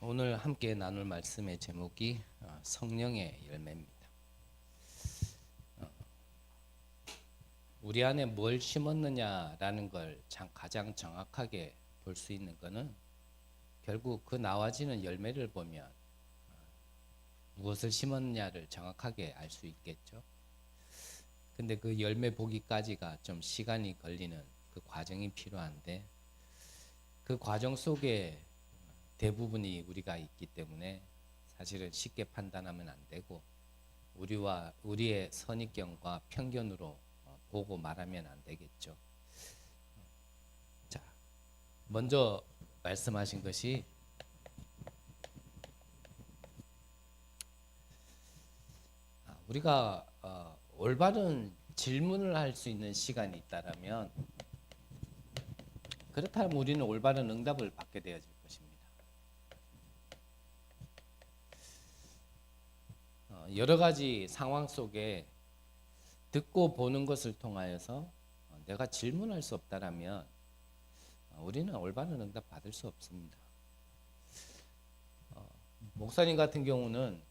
오늘 함께 나눌 말씀의 제목이 성령의 열매입니다. 우리 안에 뭘 심었느냐라는 걸 가장 정확하게 볼 수 있는 것은 결국 그 나와지는 열매를 보면 무엇을 심었느냐를 정확하게 알 수 있겠죠. 근데 그 열매 보기까지가 좀 시간이 걸리는 그 과정이 필요한데, 그 과정 속에 대부분이 우리가 있기 때문에 사실은 쉽게 판단하면 안 되고, 우리의 선입견과 편견으로 보고 말하면 안 되겠죠. 자, 먼저 말씀하신 것이 우리가 올바른 질문을 할 수 있는 시간이 있다라면, 그렇다면 우리는 올바른 응답을 받게 되어질 것입니다. 여러 가지 상황 속에 듣고 보는 것을 통하여서 내가 질문할 수 없다라면 우리는 올바른 응답 받을 수 없습니다. 목사님 같은 경우는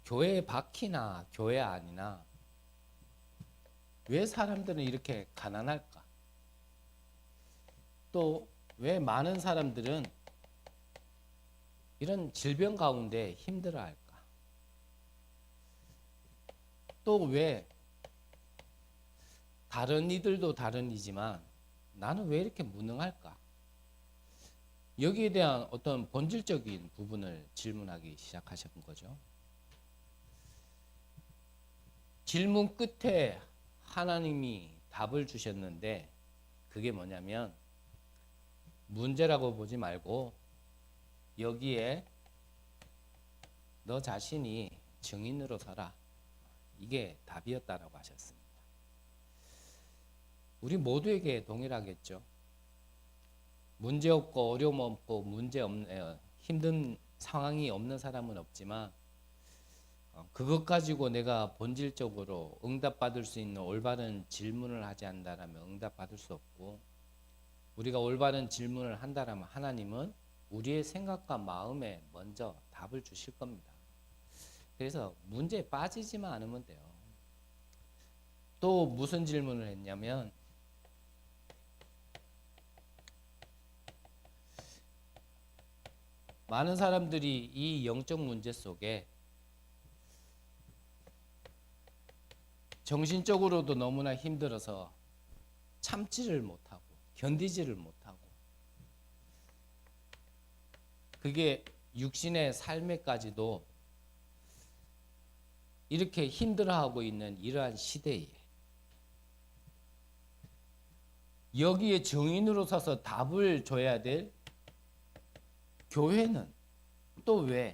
교회 밖이나 교회 안이나 왜 사람들은 이렇게 가난할까? 또 왜 많은 사람들은 이런 질병 가운데 힘들어할까? 또 왜 다른 이들도 다른 이지만 나는 왜 이렇게 무능할까? 여기에 대한 어떤 본질적인 부분을 질문하기 시작하신 거죠. 질문 끝에 하나님이 답을 주셨는데, 그게 뭐냐면 문제라고 보지 말고 여기에 너 자신이 증인으로 서라. 이게 답이었다라고 하셨습니다. 우리 모두에게 동일하겠죠. 문제 없고 어려움 없고 힘든 상황이 없는 사람은 없지만, 그것 가지고 내가 본질적으로 응답받을 수 있는 올바른 질문을 하지 않는다면 응답받을 수 없고, 우리가 올바른 질문을 한다면 하나님은 우리의 생각과 마음에 먼저 답을 주실 겁니다. 그래서 문제에 빠지지만 않으면 돼요. 또 무슨 질문을 했냐면, 많은 사람들이 이 영적 문제 속에 정신적으로도 너무나 힘들어서 참지를 못하고 견디지를 못하고, 그게 육신의 삶에까지도 이렇게 힘들어하고 있는 이러한 시대에 여기에 증인으로 서서 답을 줘야 될 교회는 또 왜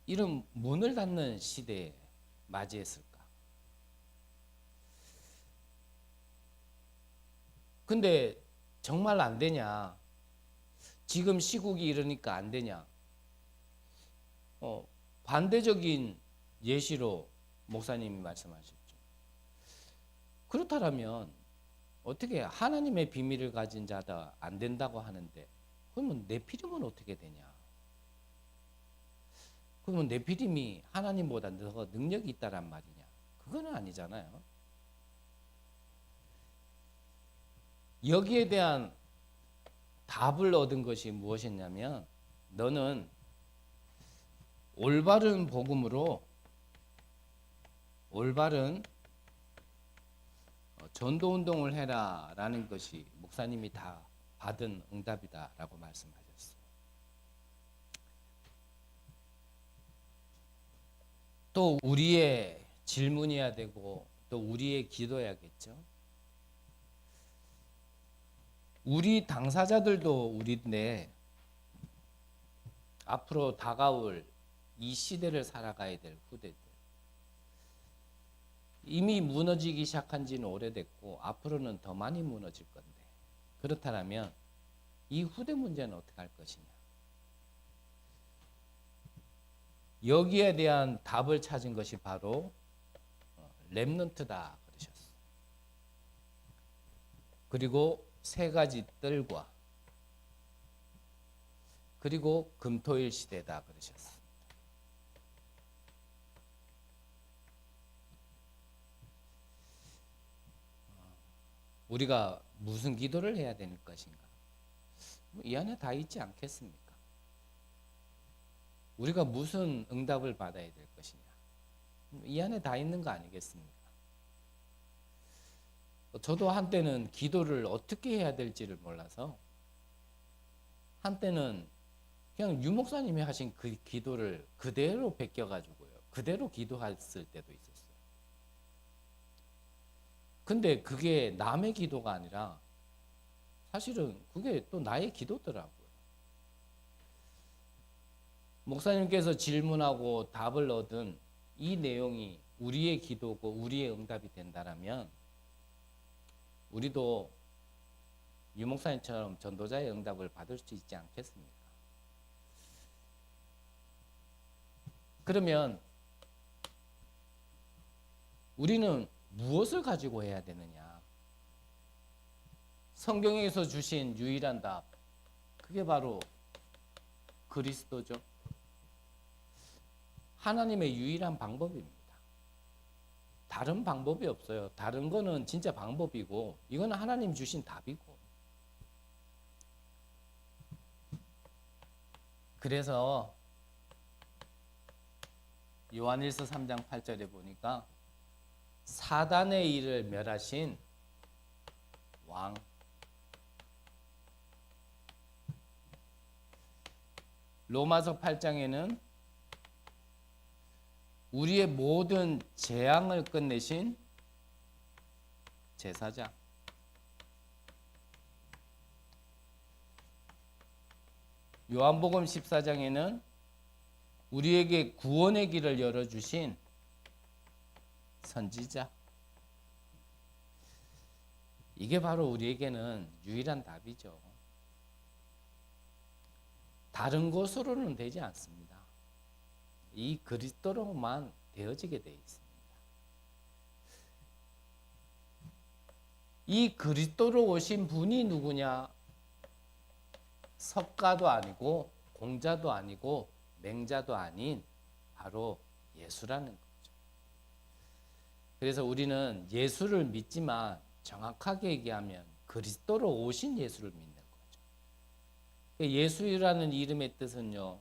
이런 문을 닫는 시대에 맞이했을까? 근데 정말 안 되냐? 지금 시국이 이러니까 안 되냐? 반대적인 예시로 목사님이 말씀하셨죠. 그렇다면 어떻게 하나님의 비밀을 가진 자다 안 된다고 하는데, 그러면 네피림은 어떻게 되냐? 그러면 네피림이 하나님보다 더 능력이 있다란 말이냐? 그거는 아니잖아요. 여기에 대한 답을 얻은 것이 무엇이냐면, 너는 올바른 복음으로 올바른 전도운동을 해라 라는 것이 목사님이 다 받은 응답이다 라고 말씀하셨어요. 또 우리의 질문이어야 되고 또 우리의 기도해야겠죠. 우리 당사자들도 우리인데 앞으로 다가올 이 시대를 살아가야 될 후대들, 이미 무너지기 시작한 지는 오래됐고 앞으로는 더 많이 무너질 건데, 그렇다면 이 후대 문제는 어떻게 할 것이냐? 여기에 대한 답을 찾은 것이 바로 렘넌트다 그러셨어요. 그리고 세 가지 뜰과 그리고 금토일 시대다 그러셨습니다. 우리가 무슨 기도를 해야 되는 것인가? 이 안에 다 있지 않겠습니까? 우리가 무슨 응답을 받아야 될 것이냐? 이 안에 다 있는 거 아니겠습니까? 저도 한때는 기도를 어떻게 해야 될지를 몰라서 한때는 그냥 유 목사님이 하신 그 기도를 그대로 베껴가지고요. 그대로 기도했을 때도 있었어요. 근데 그게 남의 기도가 아니라 사실은 그게 또 나의 기도더라고요. 목사님께서 질문하고 답을 얻은 이 내용이 우리의 기도고 우리의 응답이 된다라면 우리도 유 목사님처럼 전도자의 응답을 받을 수 있지 않겠습니까? 그러면 우리는 무엇을 가지고 해야 되느냐? 성경에서 주신 유일한 답, 그게 바로 그리스도죠. 하나님의 유일한 방법입니다. 다른 방법이 없어요. 다른 거는 진짜 방법이고 이거는 하나님 주신 답이고. 그래서 요한일서 3장 8절에 보니까 사단의 일을 멸하신 왕, 로마서 8장에는 우리의 모든 재앙을 끝내신 제사장, 요한복음 14장에는 우리에게 구원의 길을 열어주신 선지자. 이게 바로 우리에게는 유일한 답이죠. 다른 것으로는 되지 않습니다. 이 그리스도로만 되어지게 되어 있습니다. 이 그리스도로 오신 분이 누구냐? 석가도 아니고 공자도 아니고 맹자도 아닌 바로 예수라는 거죠. 그래서 우리는 예수를 믿지만 정확하게 얘기하면 그리스도로 오신 예수를 믿는 거죠. 예수라는 이름의 뜻은요,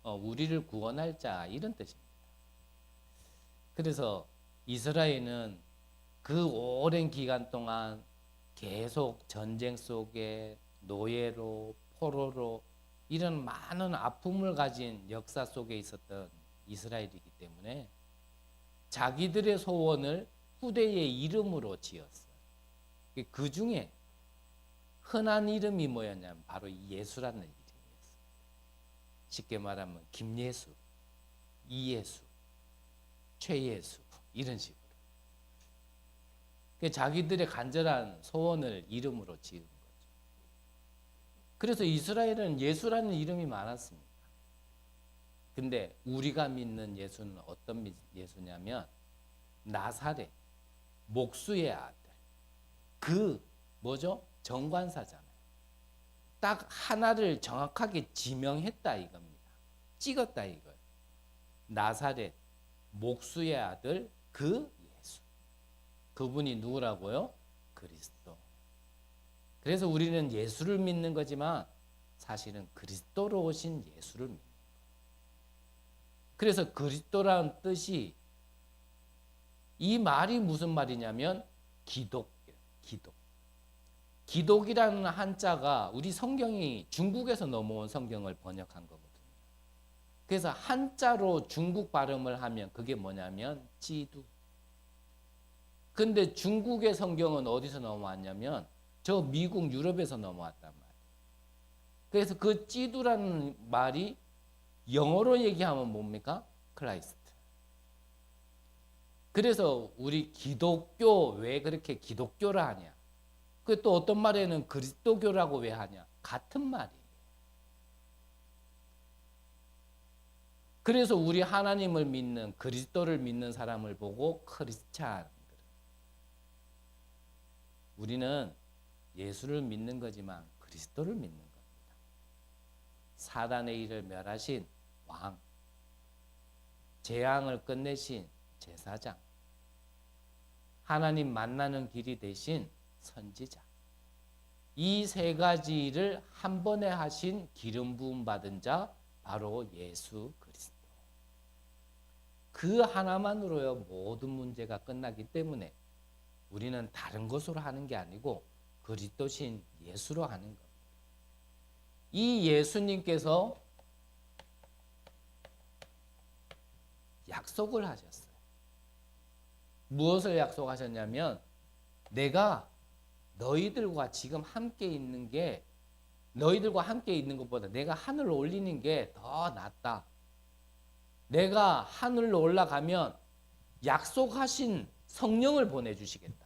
우리를 구원할 자 이런 뜻입니다. 그래서 이스라엘은 그 오랜 기간 동안 계속 전쟁 속에 노예로 포로로 이런 많은 아픔을 가진 역사 속에 있었던 이스라엘이기 때문에 자기들의 소원을 후대의 이름으로 지었어요. 그 중에 흔한 이름이 뭐였냐면 바로 예수라는 이름이었어요. 쉽게 말하면 김예수, 이예수, 최예수 이런 식으로. 자기들의 간절한 소원을 이름으로 지은 거죠. 그래서 이스라엘은 예수라는 이름이 많았습니다. 근데 우리가 믿는 예수는 어떤 예수냐면 나사렛, 목수의 아들. 그 뭐죠? 정관사잖아요. 딱 하나를 정확하게 지명했다 이겁니다. 찍었다 이거예요. 나사렛, 목수의 아들 그 예수. 그분이 누구라고요? 그리스도. 그래서 우리는 예수를 믿는 거지만 사실은 그리스도로 오신 예수를 믿는 거예요. 그래서 그리스도라는 뜻이 이 말이 무슨 말이냐면 기독. 기독이라는 한자가 우리 성경이 중국에서 넘어온 성경을 번역한 거거든요. 그래서 한자로 중국 발음을 하면 그게 뭐냐면 지두. 근데 중국의 성경은 어디서 넘어왔냐면 저 미국 유럽에서 넘어왔단 말이에요. 그래서 그 지두라는 말이 영어로 얘기하면 뭡니까? 크라이스트. 그래서 우리 기독교 왜 그렇게 기독교라 하냐? 그 또 어떤 말에는 그리스도교라고 왜 하냐? 같은 말이에요. 그래서 우리 하나님을 믿는 그리스도를 믿는 사람을 보고 크리스찬. 우리는 예수를 믿는 거지만 그리스도를 믿는 겁니다. 사단의 일을 멸하신 왕, 재앙을 끝내신 제사장, 하나님 만나는 길이 되신 선지자, 이 세 가지 일을 한 번에 하신 기름 부음 받은 자 바로 예수 그리스도. 그 하나만으로요 모든 문제가 끝나기 때문에 우리는 다른 것으로 하는 게 아니고 그리스도신 예수로 하는 겁니다. 이 예수님께서 약속을 하셨어요. 무엇을 약속하셨냐면 내가 너희들과 지금 함께 있는 게 너희들과 함께 있는 것보다 내가 하늘로 올리는 게 더 낫다. 내가 하늘로 올라가면 약속하신 성령을 보내주시겠다.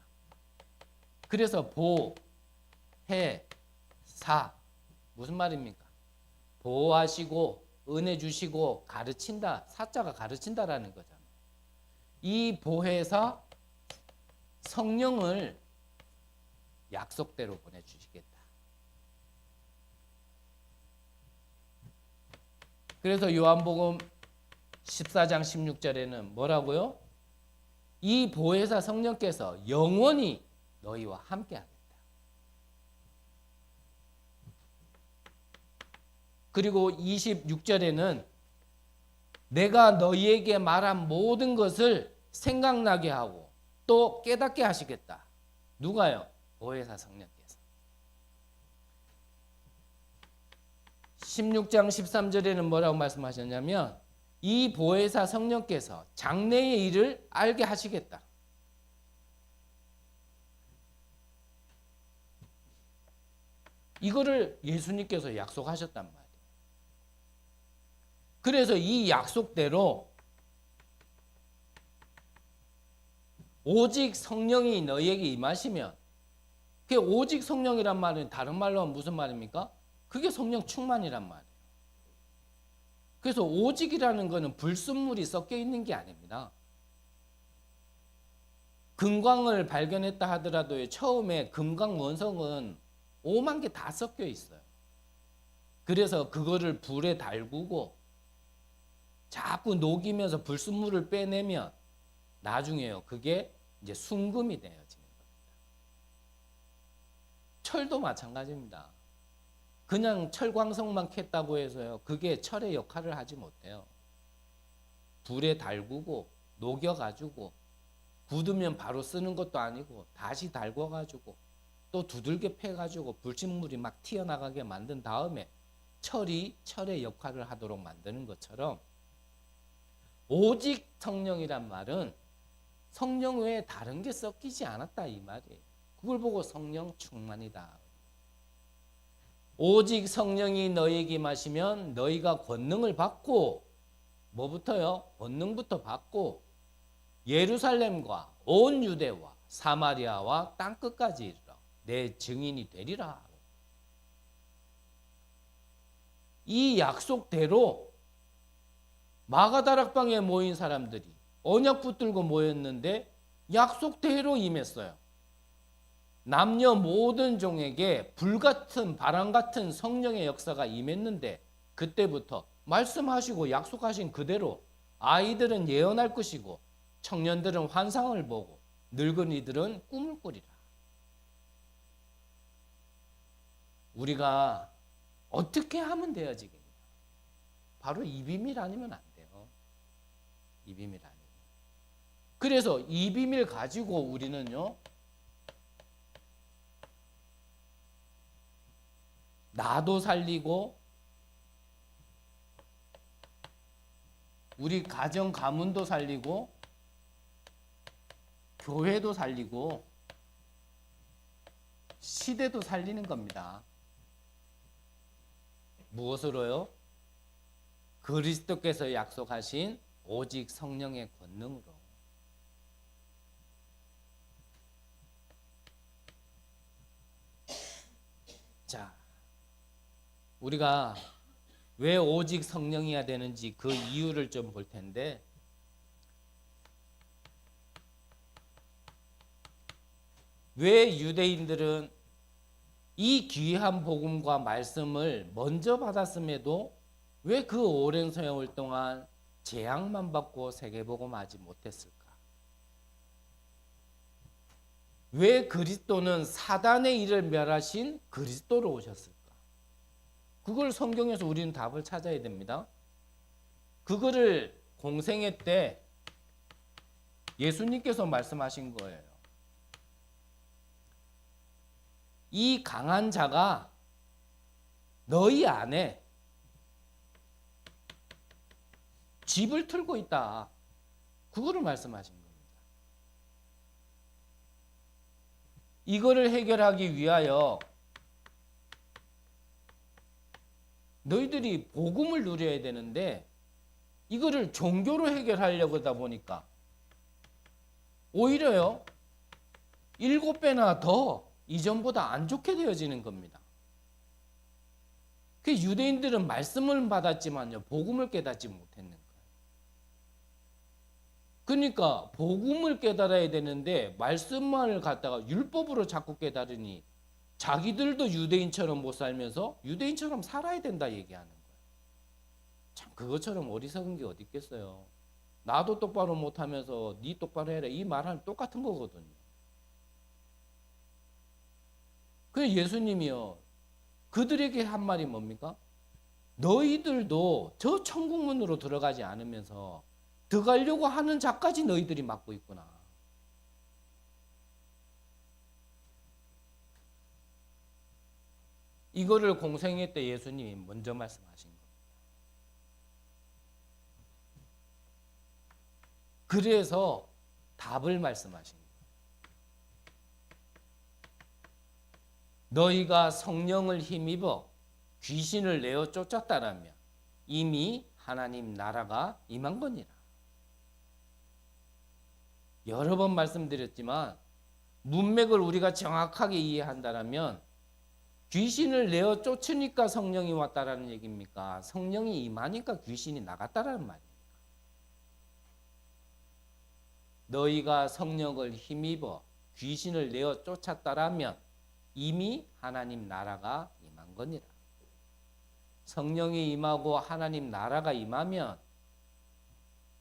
그래서 보, 해, 사 무슨 말입니까? 보호하시고 은혜 주시고 가르친다. 사자가 가르친다라는 거잖아요. 이 보혜사 성령을 약속대로 보내주시겠다. 그래서 요한복음 14장 16절에는 뭐라고요? 이 보혜사 성령께서 영원히 너희와 함께 하겠다. 그리고 26절에는 내가 너희에게 말한 모든 것을 생각나게 하고 또 깨닫게 하시겠다. 누가요? 보혜사 성령께서. 16장 13절에는 뭐라고 말씀하셨냐면 이 보혜사 성령께서 장래의 일을 알게 하시겠다. 이거를 예수님께서 약속하셨단 말이에요. 그래서 이 약속대로 오직 성령이 너희에게 임하시면, 그게 오직 성령이란 말은 다른 말로 하면 무슨 말입니까? 그게 성령 충만이란 말이에요. 그래서 오직이라는 것은 불순물이 섞여 있는 게 아닙니다. 금광을 발견했다 하더라도 처음에 금광 원성은 5만 개 다 섞여 있어요. 그래서 그거를 불에 달구고 자꾸 녹이면서 불순물을 빼내면 나중에요. 그게 이제 순금이 되어지는 겁니다. 철도 마찬가지입니다. 그냥 철광석만 캤다고 해서요. 그게 철의 역할을 하지 못해요. 불에 달구고 녹여가지고 굳으면 바로 쓰는 것도 아니고 다시 달궈가지고 또 두들겨 패가지고 불순물이 막 튀어나가게 만든 다음에 철이 철의 역할을 하도록 만드는 것처럼 오직 성령이란 말은 성령 외에 다른 게 섞이지 않았다 이 말이에요. 그걸 보고 성령 충만이다. 오직 성령이 너희에게 임하시면 너희가 권능을 받고 뭐부터요? 권능부터 받고 예루살렘과 온 유대와 사마리아와 땅끝까지 이르러 내 증인이 되리라. 이 약속대로 마가다락방에 모인 사람들이 언약 붙들고 모였는데 약속대로 임했어요. 남녀 모든 종에게 불같은 바람 같은 성령의 역사가 임했는데 그때부터 말씀하시고 약속하신 그대로 아이들은 예언할 것이고 청년들은 환상을 보고 늙은이들은 꿈을 꾸리라. 우리가 어떻게 하면 되어지겠냐? 바로 이 비밀 아니면 안 돼요. 이 비밀 아니면. 그래서 이 비밀 가지고 우리는요. 나도 살리고 우리 가정 가문도 살리고 교회도 살리고 시대도 살리는 겁니다. 무엇으로요? 그리스도께서 약속하신 오직 성령의 권능으로. 자, 우리가 왜 오직 성령이어야 되는지 그 이유를 좀 볼 텐데, 왜 유대인들은 이 귀한 복음과 말씀을 먼저 받았음에도 왜 그 오랜 세월 동안 재앙만 받고 세계복음하지 못했을까? 왜 그리스도는 사단의 일을 멸하신 그리스도로 오셨을까? 그걸 성경에서 우리는 답을 찾아야 됩니다. 그거를 공생애 때 예수님께서 말씀하신 거예요. 이 강한 자가 너희 안에 집을 틀고 있다. 그거를 말씀하신 겁니다. 이거를 해결하기 위하여 너희들이 복음을 누려야 되는데 이거를 종교로 해결하려고 하다 보니까 오히려요 7배나 더 이전보다 안 좋게 되어지는 겁니다. 그 유대인들은 말씀을 받았지만요 복음을 깨닫지 못했는 거예요. 그러니까 복음을 깨달아야 되는데 말씀만을 갖다가 율법으로 자꾸 깨달으니 자기들도 유대인처럼 못 살면서 유대인처럼 살아야 된다 얘기하는 거예요. 참 그것처럼 어리석은 게 어디 있겠어요. 나도 똑바로 못하면서 네 똑바로 해라 이 말하면 똑같은 거거든요. 그래서 예수님이요 그들에게 한 말이 뭡니까? 너희들도 저 천국문으로 들어가지 않으면서 들어가려고 하는 자까지 너희들이 막고 있구나. 이거를 공생애 때 예수님이 먼저 말씀하신 겁니다. 그래서 답을 말씀하신 거예요. 너희가 성령을 힘입어 귀신을 내어 쫓았다라면 이미 하나님 나라가 임한 거니라. 여러 번 말씀드렸지만 문맥을 우리가 정확하게 이해한다면 귀신을 내어 쫓으니까 성령이 왔다라는 얘기입니까? 성령이 임하니까 귀신이 나갔다라는 말입니까? 너희가 성령을 힘입어 귀신을 내어 쫓았다라면 이미 하나님 나라가 임한 거니라. 성령이 임하고 하나님 나라가 임하면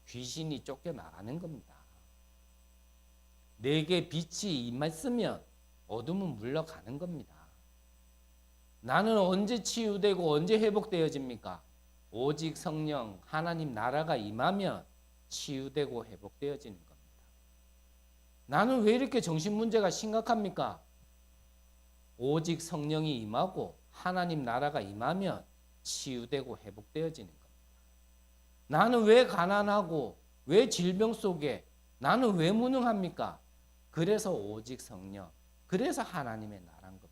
귀신이 쫓겨나가는 겁니다. 내게 빛이 임했으면 어둠은 물러가는 겁니다. 나는 언제 치유되고 언제 회복되어집니까? 오직 성령 하나님 나라가 임하면 치유되고 회복되어지는 겁니다. 나는 왜 이렇게 정신 문제가 심각합니까? 오직 성령이 임하고 하나님 나라가 임하면 치유되고 회복되어지는 겁니다. 나는 왜 가난하고 왜 질병 속에 나는 왜 무능합니까? 그래서 오직 성령, 그래서 하나님의 나라인 겁니다.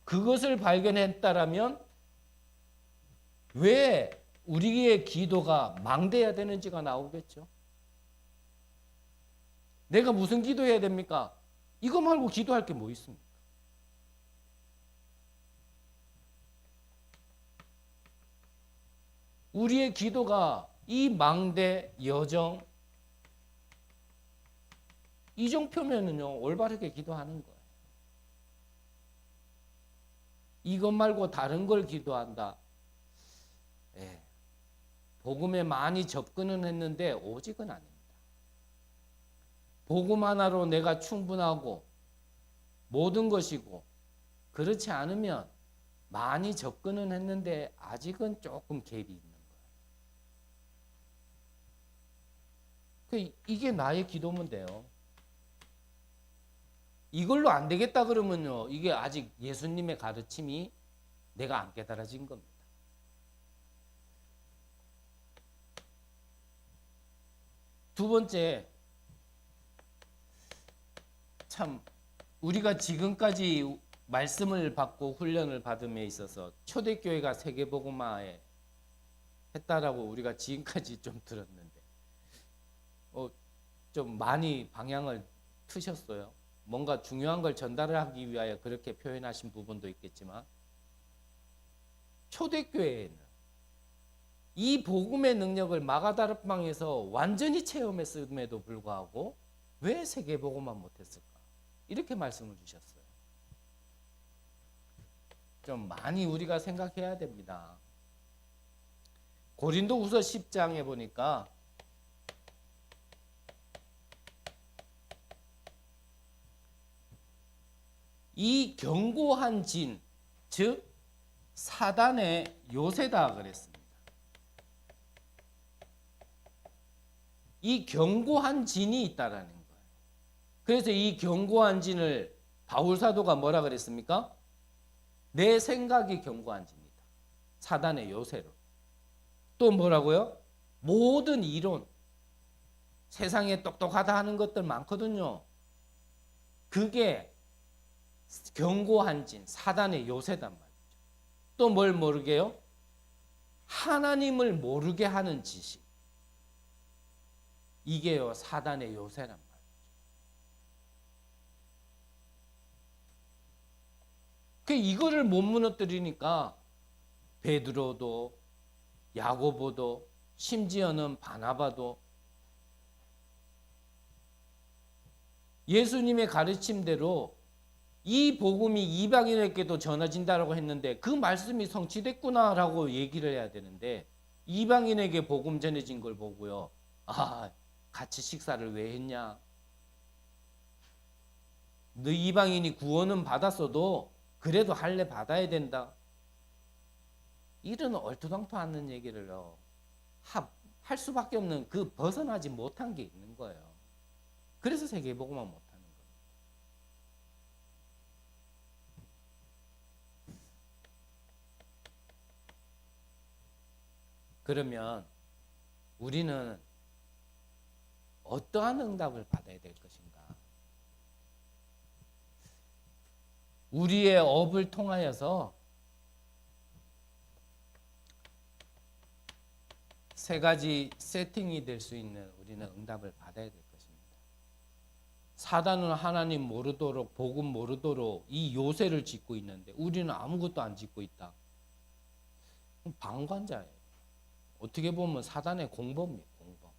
그것을 발견했다라면 왜 우리의 기도가 망대해야 되는지가 나오겠죠. 내가 무슨 기도해야 됩니까? 이거 말고 기도할 게 뭐 있습니까? 우리의 기도가 이 망대, 여정, 이정표면은요 올바르게 기도하는 거예요. 이것 말고 다른 걸 기도한다. 예. 복음에 많이 접근은 했는데 오직은 아닙니다. 복음 하나로 내가 충분하고 모든 것이고 그렇지 않으면 많이 접근은 했는데 아직은 조금 갭이 있는 거예요. 이게 나의 기도면 돼요. 이걸로 안 되겠다 그러면요 이게 아직 예수님의 가르침이 내가 안 깨달아진 겁니다. 두 번째, 참 우리가 지금까지 말씀을 받고 훈련을 받음에 있어서 초대교회가 세계복음화에 했다라고 우리가 지금까지 좀 들었는데 좀 많이 방향을 트셨어요. 뭔가 중요한 걸 전달하기 위하여 그렇게 표현하신 부분도 있겠지만 초대교회에는 이 복음의 능력을 마가다락방에서 완전히 체험했음에도 불구하고 왜 세계복음화 못했을까? 이렇게 말씀을 주셨어요. 좀 많이 우리가 생각해야 됩니다. 고린도후서 10장에 보니까 이 견고한 진, 즉 사단의 요새다 그랬습니다. 이 견고한 진이 있다라는 거예요. 그래서 이 견고한 진을 바울 사도가 뭐라 그랬습니까? 내 생각이 견고한 진이다. 사단의 요새로. 또 뭐라고요? 모든 이론. 세상에 똑똑하다 하는 것들 많거든요. 그게 견고한 진, 사단의 요새단 말이죠. 또 뭘 모르게요? 하나님을 모르게 하는 지식. 이게요, 사단의 요새란 말이죠. 이거를 못 무너뜨리니까 베드로도 야고보도 심지어는 바나바도 예수님의 가르침대로 이 복음이 이방인에게도 전해진다라고 했는데 그 말씀이 성취됐구나라고 얘기를 해야 되는데 이방인에게 복음 전해진 걸 보고요. 아, 같이 식사를 왜 했냐? 너 이방인이 구원은 받았어도 그래도 할례 받아야 된다. 이런 얼토당토 않는 얘기를 할 수밖에 없는 그 벗어나지 못한 게 있는 거예요. 그래서 세계복음화 못하는 거예요. 그러면 우리는 어떠한 응답을 받아야 될 것인가? 우리의 업을 통하여서 세 가지 세팅이 될 수 있는 우리는 응답을 받아야 될 것입니다. 사단은 하나님 모르도록 복음 모르도록 이 요새를 짓고 있는데 우리는 아무것도 안 짓고 있다. 방관자예요. 어떻게 보면 사단의 공범이에요. 공범.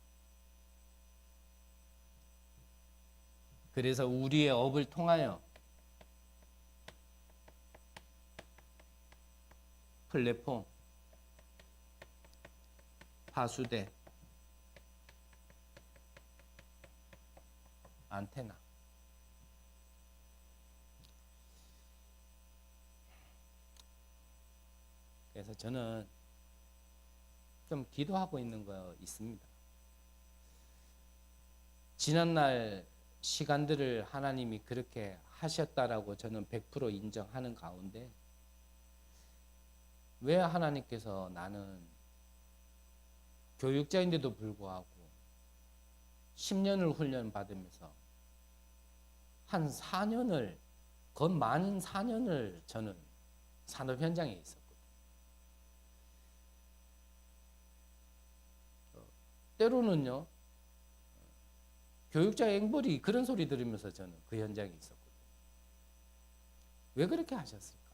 그래서 우리의 업을 통하여 플랫폼, 파수대, 안테나. 그래서 저는 좀 기도하고 있는 거 있습니다. 지난날 시간들을 하나님이 그렇게 하셨다라고 저는 100% 인정하는 가운데 왜 하나님께서 나는 교육자인데도 불구하고 10년을 훈련 받으면서 한 4년을 건 많은 4년을 저는 산업 현장에 있었거든요. 때로는요 교육자 앵벌이 그런 소리 들으면서 저는 그 현장에 있었거든요. 왜 그렇게 하셨을까?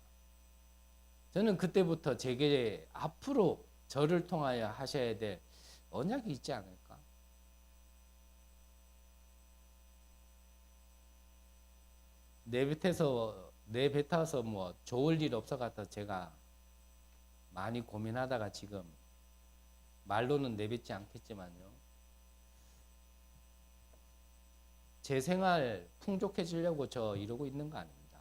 저는 그때부터 제게 앞으로 저를 통하여 하셔야 될 언약이 있지 않을까? 내뱉어서 뭐 좋을 일 없어 갖다 제가 많이 고민하다가 지금 말로는 내뱉지 않겠지만요. 제 생활 풍족해지려고 저 이러고 있는 거 아닙니다.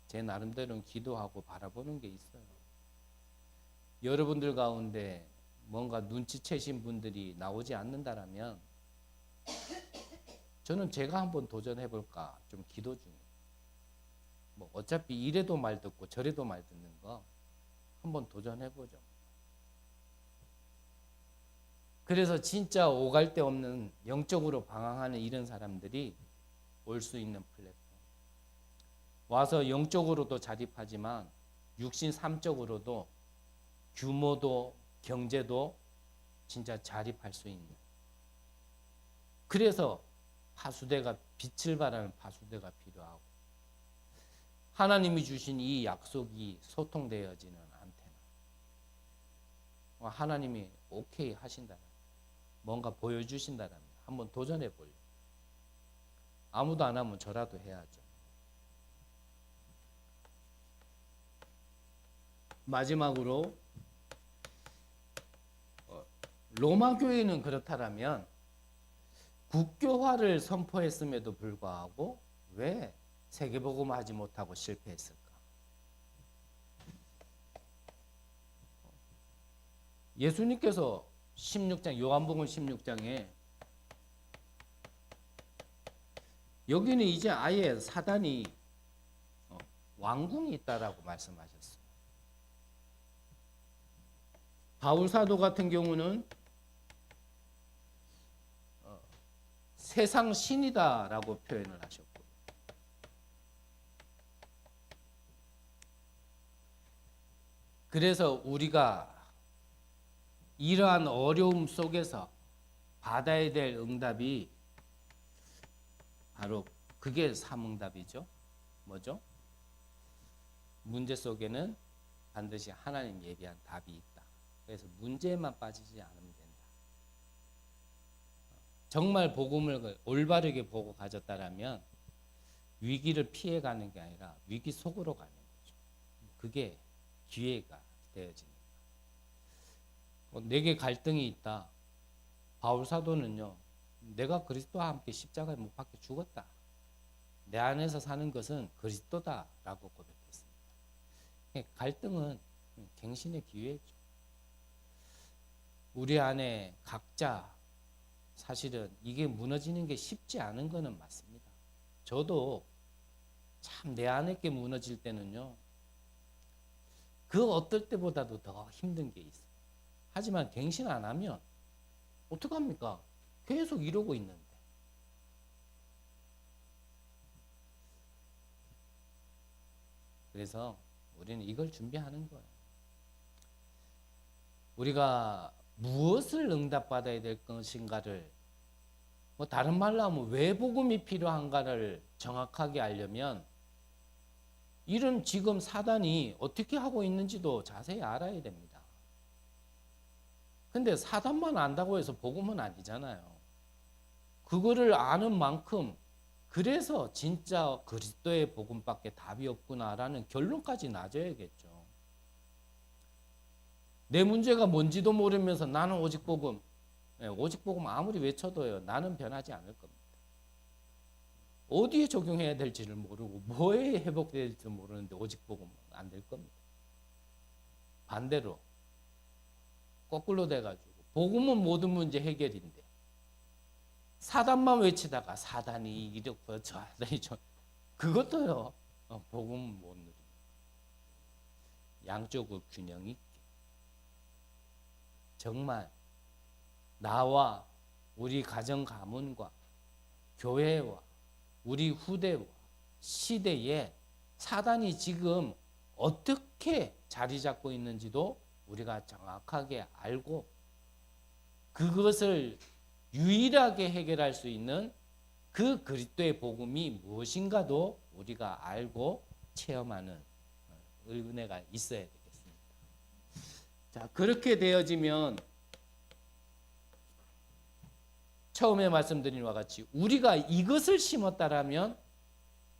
제 나름대로는 기도하고 바라보는 게 있어요. 여러분들 가운데 뭔가 눈치채신 분들이 나오지 않는다라면 저는 제가 한번 도전해볼까 좀 기도 중이에요. 뭐 어차피 이래도 말 듣고 저래도 말 듣는 거 한번 도전해보죠. 그래서 진짜 오갈 데 없는 영적으로 방황하는 이런 사람들이 올 수 있는 플랫폼. 와서 영적으로도 자립하지만 육신 삶적으로도 규모도 경제도 진짜 자립할 수 있는. 그래서 파수대가 빛을 발하는 파수대가 필요하고 하나님이 주신 이 약속이 소통되어지는 안테나. 하나님이 오케이 하신다면 뭔가 보여주신다면 한번 도전해 볼래요. 아무도 안 하면 저라도 해야죠. 마지막으로 로마 교회는 그렇다면 국교화를 선포했음에도 불구하고 왜 세계복음화하지 못하고 실패했을까? 예수님께서 16장 요한복음 16장에 여기는 이제 아예 사단이 왕궁이 있다라고 말씀하셨어요. 바울 사도 같은 경우는 세상 신이다라고 표현을 하셨고, 그래서 우리가 이러한 어려움 속에서 받아야 될 응답이 바로 그게 삼응답이죠. 뭐죠? 문제 속에는 반드시 하나님 예비한 답이 있다. 그래서 문제에만 빠지지 않으면 된다. 정말 복음을 올바르게 보고 가졌다라면 위기를 피해가는 게 아니라 위기 속으로 가는 거죠. 그게 기회가 되어지니까. 내게 갈등이 있다. 바울 사도는요, 내가 그리스도와 함께 십자가에 못 박혀 죽었다. 내 안에서 사는 것은 그리스도다라고 고백했습니다. 갈등은 갱신의 기회죠. 우리 안에 각자 사실은 이게 무너지는 게 쉽지 않은 거는 맞습니다. 저도 참 내 안에 게 무너질 때는요, 그 어떨 때보다도 더 힘든 게 있어요. 하지만 갱신 안 하면 어떡합니까? 계속 이러고 있는데. 그래서 우리는 이걸 준비하는 거예요. 우리가 무엇을 응답받아야 될 것인가를, 다른 말로 하면 왜 복음이 필요한가를 정확하게 알려면 이런 지금 사단이 어떻게 하고 있는지도 자세히 알아야 됩니다. 근데 사단만 안다고 해서 복음은 아니잖아요. 그거를 아는 만큼 그래서 진짜 그리스도의 복음밖에 답이 없구나라는 결론까지 나줘야겠죠. 내 문제가 뭔지도 모르면서 나는 오직 복음, 오직 복음 아무리 외쳐도요, 나는 변하지 않을 겁니다. 어디에 적용해야 될지를 모르고 뭐에 회복될지 모르는데 오직 복음은 안 될 겁니다. 반대로 거꾸로 돼가지고 복음은 모든 문제 해결인데 사단만 외치다가 사단이 이렇고 저하더니 그것도요, 복음은 못 누립니다. 양쪽을 균형 있게 정말 나와 우리 가정 가문과 교회와 우리 후대와 시대에 사단이 지금 어떻게 자리 잡고 있는지도 우리가 정확하게 알고 그것을 유일하게 해결할 수 있는 그 그리스도의 복음이 무엇인가도 우리가 알고 체험하는 은혜가 있어야 되겠습니다. 자, 그렇게 되어지면 처음에 말씀드린 바와 같이 우리가 이것을 심었다라면,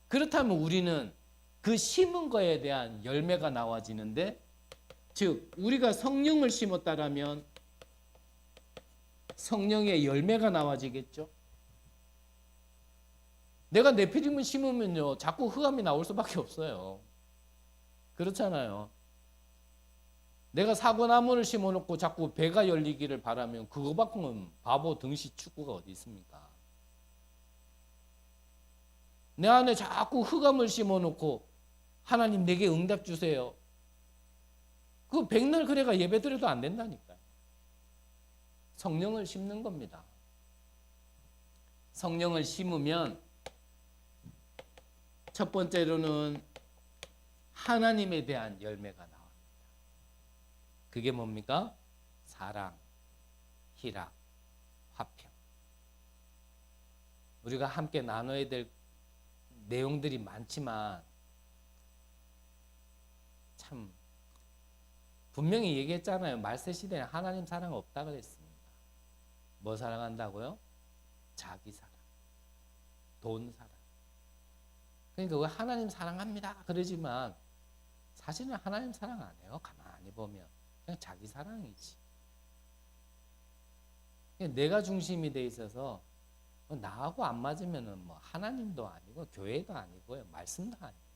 그렇다면 우리는 그 심은 거에 대한 열매가 나와지는데, 즉 우리가 성령을 심었다라면 성령의 열매가 나와지겠죠. 내가 네피림을 심으면요, 자꾸 흑암이 나올 수밖에 없어요. 그렇잖아요. 내가 사과나무를 심어놓고 자꾸 배가 열리기를 바라면 그거만큼은 바보 등시 축구가 어디 있습니까? 내 안에 자꾸 흑암을 심어놓고 하나님 내게 응답 주세요. 그 백날 그래가 예배드려도 안 된다니까요. 성령을 심는 겁니다. 성령을 심으면 첫 번째로는 하나님에 대한 열매가 나옵니다. 그게 뭡니까? 사랑, 희락, 화평. 우리가 함께 나눠야 될 내용들이 많지만 참 분명히 얘기했잖아요. 말세 시대에 하나님 사랑 없다 그랬습니다. 뭐 사랑한다고요? 자기 사랑. 돈 사랑. 그러니까 왜 하나님 사랑합니다 그러지만 사실은 하나님 사랑 안 해요. 가만히 보면 그냥 자기 사랑이지. 그냥 내가 중심이 돼 있어서 나하고 안 맞으면은 뭐 하나님도 아니고 교회도 아니고요, 말씀도 아니고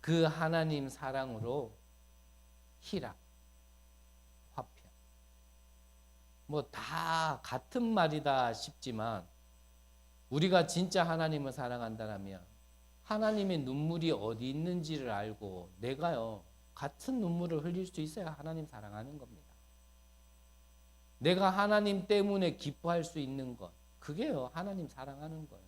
그 하나님 사랑으로 희락, 화평, 뭐 다 같은 말이다 싶지만 우리가 진짜 하나님을 사랑한다면 하나님의 눈물이 어디 있는지를 알고 내가요 같은 눈물을 흘릴 수 있어야 하나님 사랑하는 겁니다. 내가 하나님 때문에 기뻐할 수 있는 것, 그게요 하나님 사랑하는 거예요.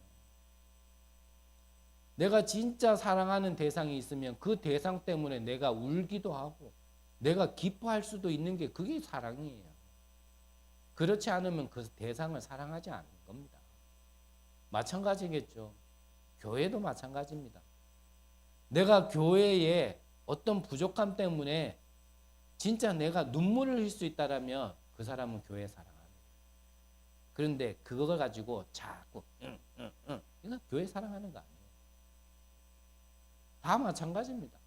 내가 진짜 사랑하는 대상이 있으면 그 대상 때문에 내가 울기도 하고 내가 기뻐할 수도 있는 게 그게 사랑이에요. 그렇지 않으면 그 대상을 사랑하지 않는 겁니다. 마찬가지겠죠. 교회도 마찬가지입니다. 내가 교회에 어떤 부족함 때문에 진짜 내가 눈물을 흘릴 수 있다면 그 사람은 교회 사랑하는 거예요. 그런데 그걸 가지고 자꾸 이건 교회 사랑하는 거 아니에요. 다 마찬가지입니다.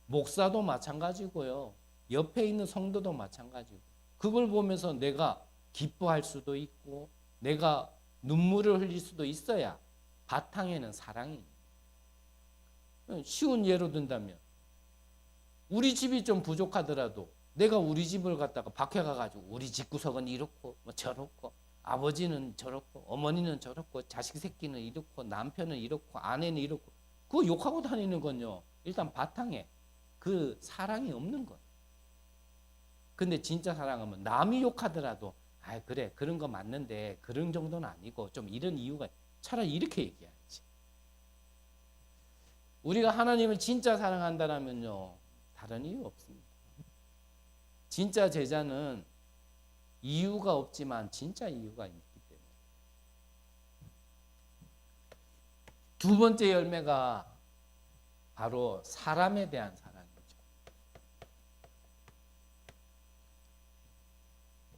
목사도 마찬가지고요. 옆에 있는 성도도 마찬가지고 그걸 보면서 내가 기뻐할 수도 있고 내가 눈물을 흘릴 수도 있어야 바탕에는 사랑이 있는. 쉬운 예로 든다면 우리 집이 좀 부족하더라도 내가 우리 집을 갖다가 밖에 가가지고 우리 집구석은 이렇고 뭐 저렇고 아버지는 저렇고 어머니는 저렇고 자식 새끼는 이렇고 남편은 이렇고 아내는 이렇고 그거 욕하고 다니는 건요 일단 바탕에 그 사랑이 없는 거예요. 근데 진짜 사랑하면 남이 욕하더라도 아 그래 그런 거 맞는데 그런 정도는 아니고 좀 이런 이유가 차라리 이렇게 얘기해야지. 우리가 하나님을 진짜 사랑한다면요 다른 이유 없습니다. 진짜 제자는 이유가 없지만 진짜 이유가 있기 때문에. 두 번째 열매가 바로 사람에 대한 사랑이죠.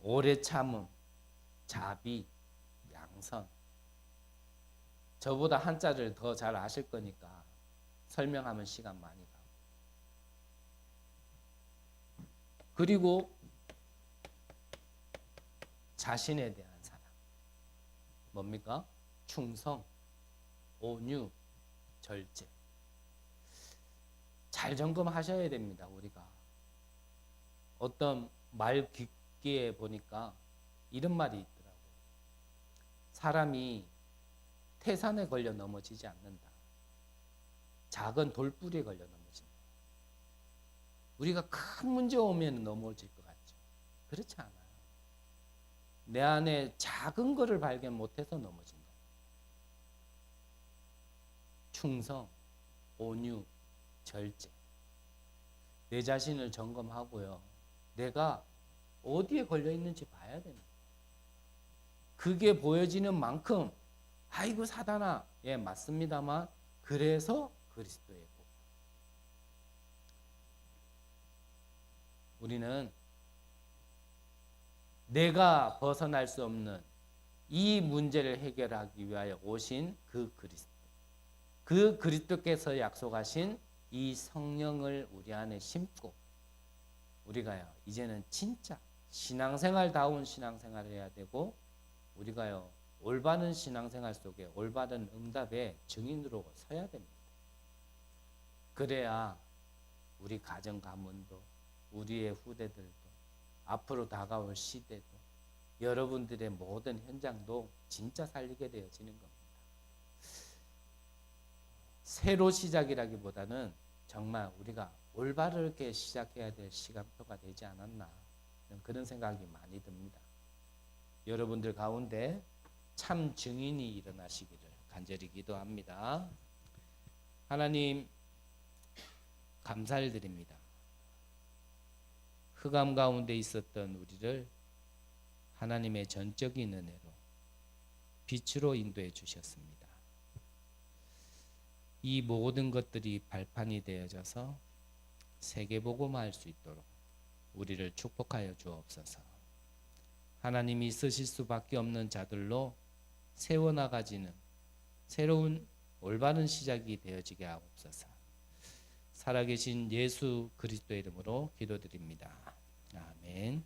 오래 참음, 자비, 양선. 저보다 한자를 더 잘 아실 거니까 설명하면 시간 많이 가고. 그리고 자신에 대한 사랑. 뭡니까? 충성, 온유, 절제. 잘 점검하셔야 됩니다. 우리가 어떤 말 깊게 보니까 이런 말이 있더라고요. 사람이 태산에 걸려 넘어지지 않는다. 작은 돌뿌리에 걸려 넘어진다. 우리가 큰 문제 오면 넘어질 것 같죠. 그렇지 않아요. 내 안에 작은 거를 발견 못해서 넘어진 거예요. 충성, 온유, 절제. 내 자신을 점검하고요. 내가 어디에 걸려 있는지 봐야 됩니다. 그게 보여지는 만큼 아이고 사단아 예 맞습니다만 그래서 그리스도의 복. 우리는 내가 벗어날 수 없는 이 문제를 해결하기 위하여 오신 그 그리스도. 그 그리스도께서 약속하신 이 성령을 우리 안에 심고 우리가요 이제는 진짜 신앙생활다운 신앙생활을 해야 되고 우리가요 올바른 신앙생활 속에 올바른 응답의 증인으로 서야 됩니다. 그래야 우리 가정 가문도 우리의 후대들도 앞으로 다가올 시대도 여러분들의 모든 현장도 진짜 살리게 되어지는 겁니다. 새로 시작이라기보다는 정말 우리가 올바르게 시작해야 될 시간표가 되지 않았나 그런 생각이 많이 듭니다. 여러분들 가운데 참 증인이 일어나시기를 간절히 기도합니다. 하나님 감사를 드립니다. 흑암 가운데 있었던 우리를 하나님의 전적인 은혜로 빛으로 인도해 주셨습니다. 이 모든 것들이 발판이 되어져서 세계복음화할 수 있도록 우리를 축복하여 주옵소서. 하나님이 쓰실 수밖에 없는 자들로 세워나가지는 새로운 올바른 시작이 되어지게 하옵소서. 살아계신 예수 그리스도의 이름으로 기도드립니다. 아멘.